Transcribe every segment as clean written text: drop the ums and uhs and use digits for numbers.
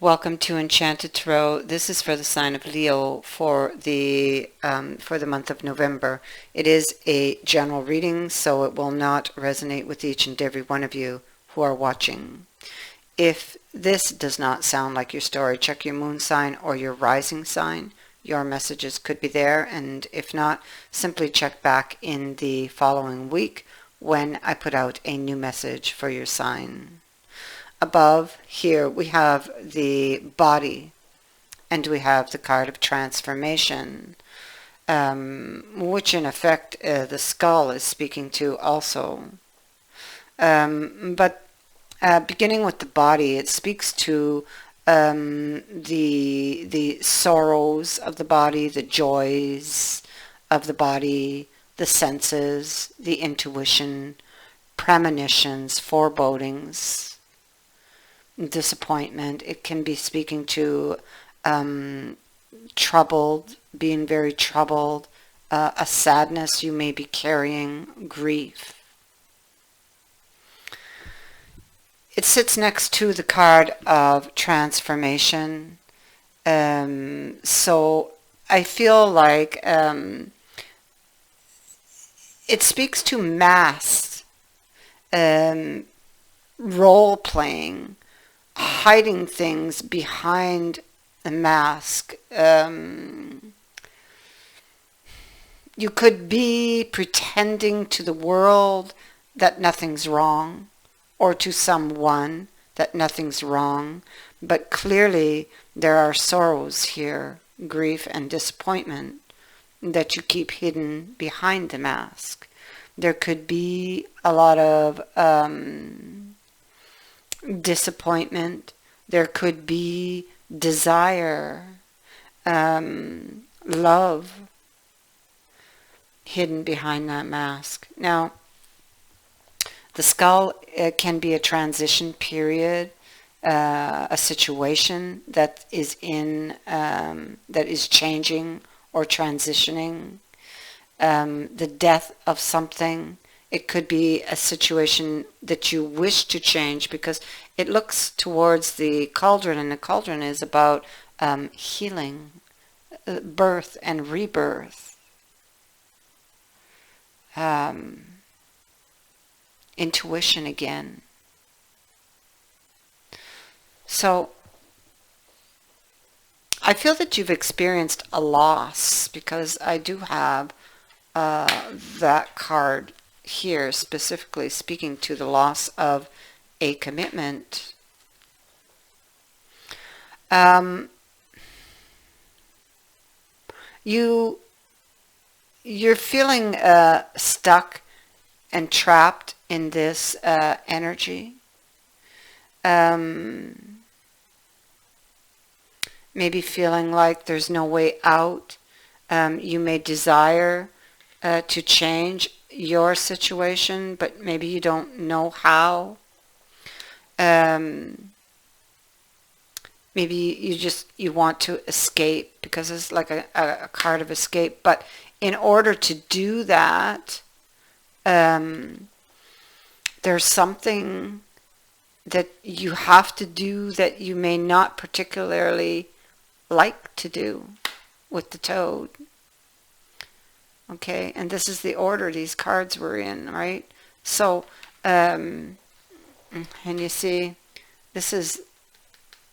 Welcome to Enchanted Tarot. This is for the sign of Leo for the month of November. It is a general reading, so it will not resonate with each and every one of you who are watching. If this does not sound like your story, check your moon sign or your rising sign. Your messages could be there, and if not, simply check back in the following week when I put out a new message for your sign. Above here we have the body and we have the card of transformation, which in effect the skull is speaking to also. But beginning with the body, it speaks to the sorrows of the body, the joys of the body, the senses, the intuition, premonitions, forebodings, disappointment. It can be speaking to troubled, being very troubled, a sadness you may be carrying, grief. It sits next to the card of transformation. So I feel like it speaks to mass role playing, hiding things behind the mask. You could be pretending to the world that nothing's wrong, or to someone that nothing's wrong, but clearly there are sorrows here, grief and disappointment, that you keep hidden behind the mask. There could be a lot of disappointment. There could be desire, love hidden behind that mask. Now, the skull can be a transition period, a situation that is that is changing or transitioning, the death of something. It could be a situation that you wish to change, because it looks towards the cauldron, and the cauldron is about healing, birth and rebirth, intuition again. So I feel that you've experienced a loss, because I do have that card here specifically speaking to the loss of a commitment. You're feeling stuck and trapped in this energy. Maybe feeling like there's no way out. You may desire to change your situation, but maybe you don't know how. Maybe you want to escape, because it's like a card of escape. But in order to do that, there's something that you have to do that you may not particularly like to do with the toad. Okay, and this is the order these cards were in, right? So, and you see, this is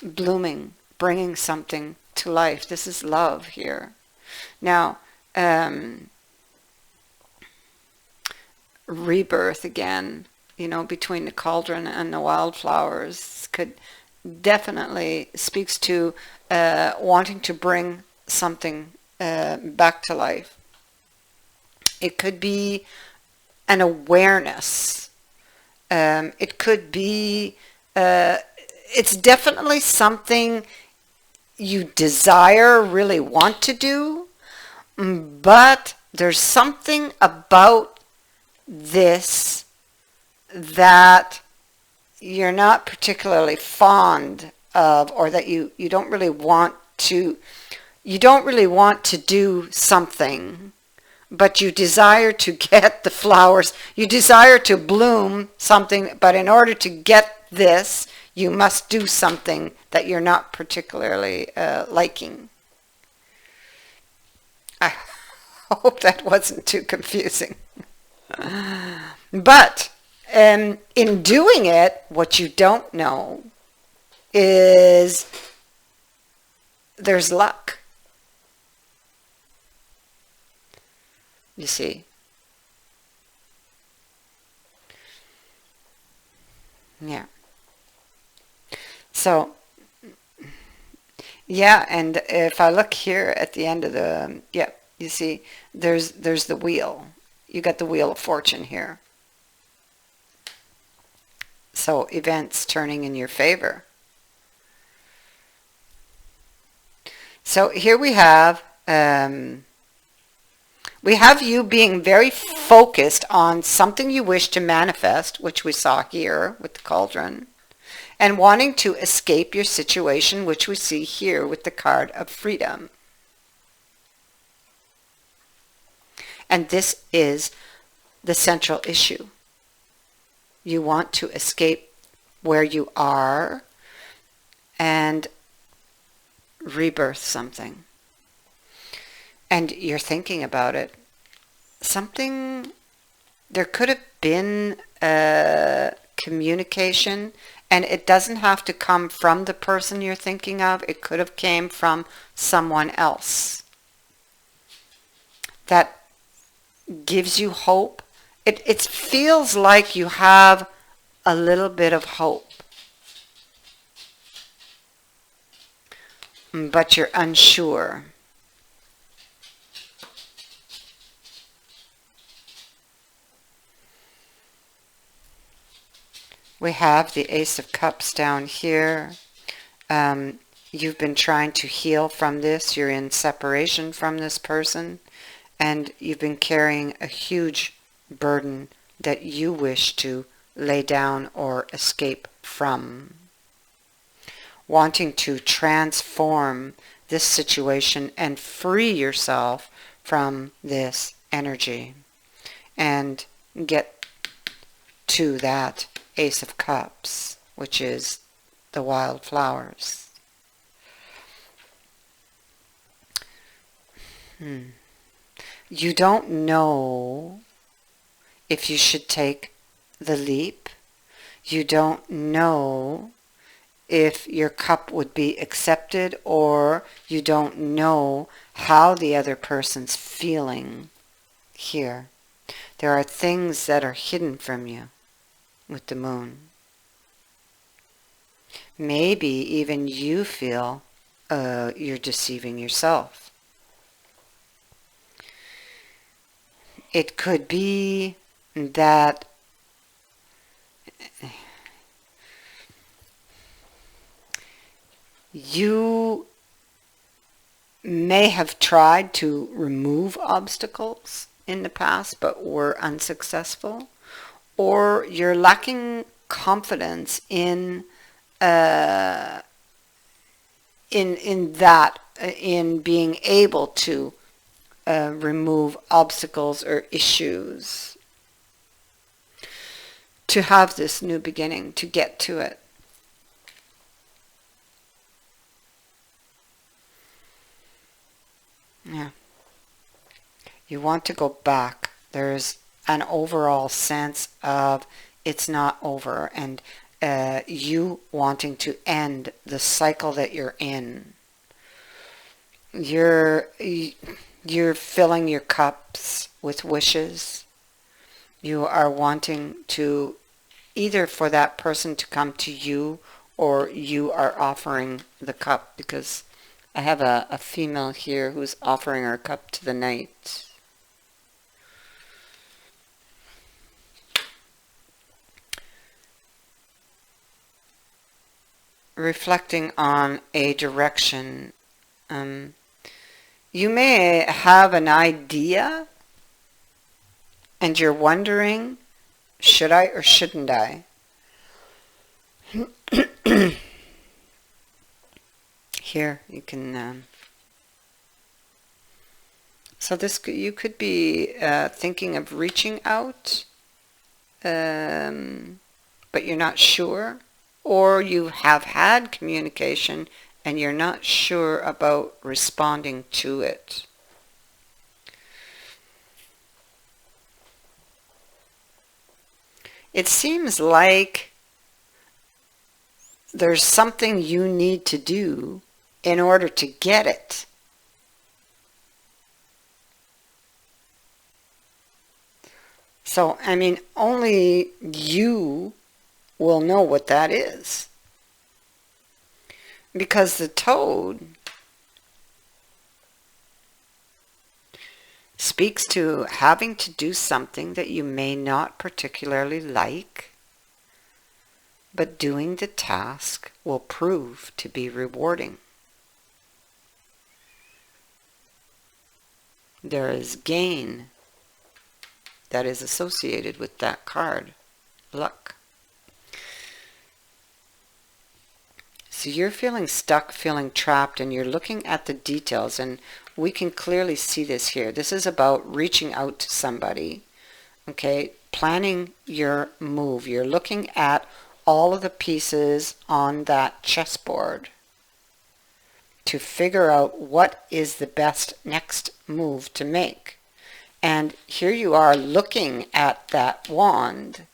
blooming, bringing something to life. This is love here. Now, rebirth again, between the cauldron and the wildflowers, could definitely speaks to wanting to bring something back to life. It could be an awareness. It could be, it's definitely something you desire, really want to do, but there's something about this that you're not particularly fond of, or that you don't really want to, do something, but you desire to get the flowers, you desire to bloom something, but in order to get this, You must do something that you're not particularly liking. I hope that wasn't too confusing. But in doing it, what you don't know is there's luck. You see. Yeah. So, yeah, and if I look here at the end of the, yeah, you see, there's the wheel. You got the Wheel of Fortune here. So events turning in your favor. So here we have you being very focused on something you wish to manifest, which we saw here with the cauldron, and wanting to escape your situation, which we see here with the card of freedom. And this is the central issue. You want to escape where you are and rebirth something. And you're thinking about it. There could have been a communication, and it doesn't have to come from the person you're thinking of. It could have came from someone else. That gives you hope. It feels like you have a little bit of hope, but you're unsure. We have the Ace of Cups down here. You've been trying to heal from this. You're in separation from this person, and you've been carrying a huge burden that you wish to lay down or escape from. Wanting to transform this situation and free yourself from this energy and get to that Ace of Cups, which is the wildflowers. You don't know if you should take the leap. You don't know if your cup would be accepted, or you don't know how the other person's feeling here. There are things that are hidden from you with the moon. Maybe even you feel you're deceiving yourself. It could be that you may have tried to remove obstacles in the past but were unsuccessful, or you're lacking confidence in that, in being able to remove obstacles or issues, to have this new beginning, to get to it. Yeah. You want to go back. There's an overall sense of it's not over, and you wanting to end the cycle that you're in. You're filling your cups with wishes. You are wanting to, either for that person to come to you, or you are offering the cup, because I have a female here who's offering her cup to the night. Reflecting on a direction. You may have an idea and you're wondering, should I or shouldn't I? Here you can so this you could be thinking of reaching out, but you're not sure. or you have had communication and you're not sure about responding to it. It seems like there's something you need to do in order to get it. So, I mean, only you will know what that is. Because the toad speaks to having to do something that you may not particularly like, but doing the task will prove to be rewarding. There is gain that is associated with that card. Luck. So you're feeling stuck, feeling trapped, and you're looking at the details, and we can clearly see this here. This is about reaching out to somebody, okay? Planning your move. You're looking at all of the pieces on that chessboard to figure out what is the best next move to make. And here you are looking at that wand,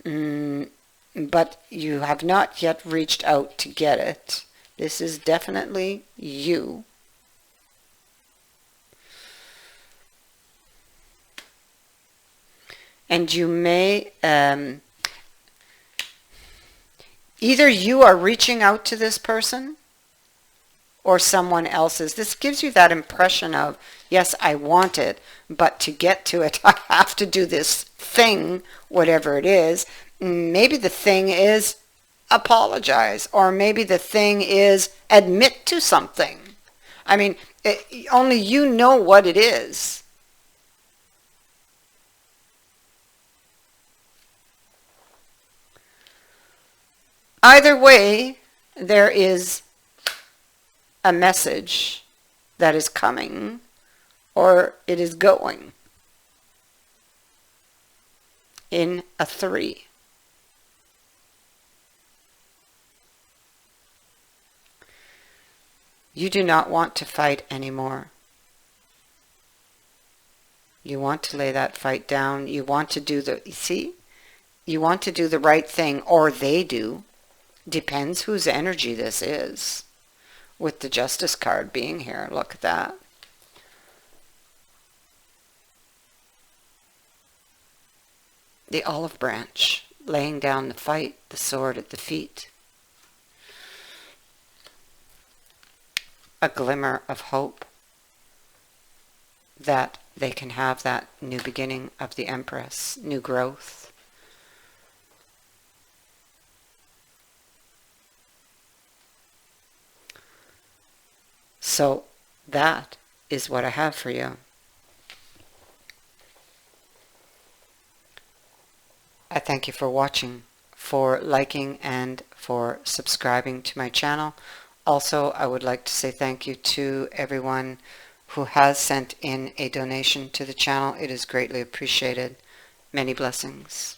but you have not yet reached out to get it. This is definitely you. And you may, either you are reaching out to this person or someone else's. This gives you that impression of, yes, I want it, but to get to it, I have to do this thing, whatever it is. Maybe the thing is apologize, or maybe the thing is admit to something. I mean, only you know what it is. Either way, there is a message that is coming, or it is going in a 3. You do not want to fight anymore. You want to lay that fight down. You want to do you want to do the right thing, or they do. Depends whose energy this is. With the Justice card being here, look at that. The olive branch, laying down the fight, the sword at the feet. A glimmer of hope that they can have that new beginning of the Empress, new growth. So that is what I have for you. I thank you for watching, for liking, and for subscribing to my channel. Also, I would like to say thank you to everyone who has sent in a donation to the channel. It is greatly appreciated. Many blessings.